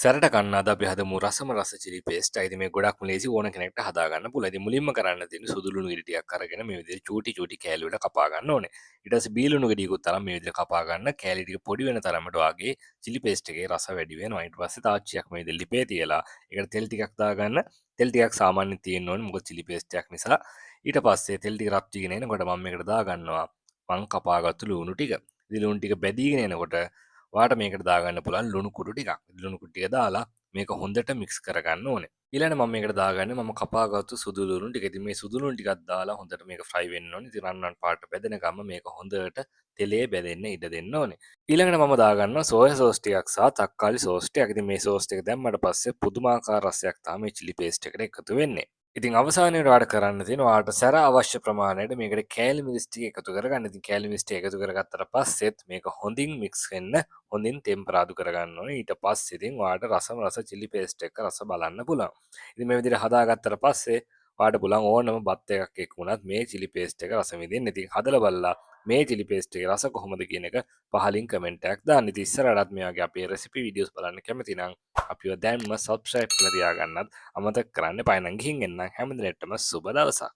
සැරට කන්න අද අපි හදමු රසම රස චිලි පේස්ට්. ඉතින් මේ ගොඩක්ම ලේසි ඕන කෙනෙක්ට හදා ගන්න පුළුවන්. ඉතින් මුලින්ම කරන්න තියෙන්නේ සුදු ලුණු ගෙඩි ටිකක් අරගෙන මේ විදිහට චූටි චූටි කෑලි වල කපා ගන්න ඕනේ. ඊට පස්සේ බී ලුණු ගෙඩියකුත් තරම් මේ විදිහට කපා ගන්න. කෑලි ටික පොඩි වෙන තරමට වාගේ චිලි පේස්ට් එකේ රස වැඩි වෙනවා. ඊට පස්සේ තාච්චියක් මේ විදිහට ලිපේ තියලා ඒකට තෙල් ටිකක් දාගන්න. තෙල් ටිකක් සාමාන්‍යයෙන් තියෙන්න ඕනේ මොකද චිලි පේස්ට් එකක් නිසා. ඊට පස්සේ තෙල් ටික රත් වීගෙන එනකොට මම මේකට දා ගන්නවා මං කපාගත්තු ලුණු ටික. ඉතින් ලුණු ටික බැදීගෙන එනකොට ඔයාලට මේකට දාගන්න පුළුවන් ලුණු කුඩු ටිකක්. ලුණු කුඩු ටික දාලා මේක හොඳට මික්ස් කරගන්න ඕනේ. ඊළඟට මම මේකට දාගන්නේ මම කපාගත්තු සුදු ලුණු ටික. ඉතින් මේ සුදු ලුණු ටිකක් දාලා හොඳට මේක ෆ්‍රයි වෙන්න ඕනේ. ඉතින් රන්වන් පාට බැදෙනකම් මේක හොඳට තෙලේ බැදෙන්න ඉඩ දෙන්න ඕනේ. ඊළඟට මම දාගන්නවා සෝයා සෝස් ටිකක් සහ තක්කාලි සෝස් ටිකක්. ඉතින් මේ සෝස් ටික දැම්මට පස්සේ පුදුමාකාර රසයක් තමයි චිලි පේස්ට් එකට එකතු වෙන්නේ. ඉතින් අවසානයේ ඔයාලට කරන්න තියෙනවා ඔයාලට සැර අවශ්‍ය ප්‍රමාණයට මේකට කෑලි මිරිස් ටික එකතු කරගන්න. ඉතින් කෑලි මිරිස් ටික එකතු කරගත්තට පස්සෙත් මේක හොඳින් මික්ස් වෙන්න හොඳින් ටෙම්පරාදු කරගන්න ඕනේ. ඊට පස්සේ ඉතින් ඔයාලට රසම රස චිලි පේස්ට් එක රස බලන්න පුළුවන්. ඉතින් මේ විදිහට හදාගත්තට පස්සේ ඔයාලට පුළුවන් ඕනම බත් එකක් එක්ක වුණත් මේ චිලි පේස්ට් එක රස විඳින්න. ඉතින් හදලා බලලා මේ චිලි පේස්ට් එකේ රස කොහොමද කියන එක පහලින් කමෙන්ට් එකක් දාන්න. ඉතින් ඉස්සරහටත් මේ වගේ අපේ රෙසිපි වීඩියෝස් බලන්න කැමති නම් අපිව දැන්ම සබ්ස්ක්‍රයිබ් කරලා තියාගන්නත් අමතක කරන්න එපා. එහෙනම් ගිහින් එන්න හැම දිනෙටම සුබ දවසක්.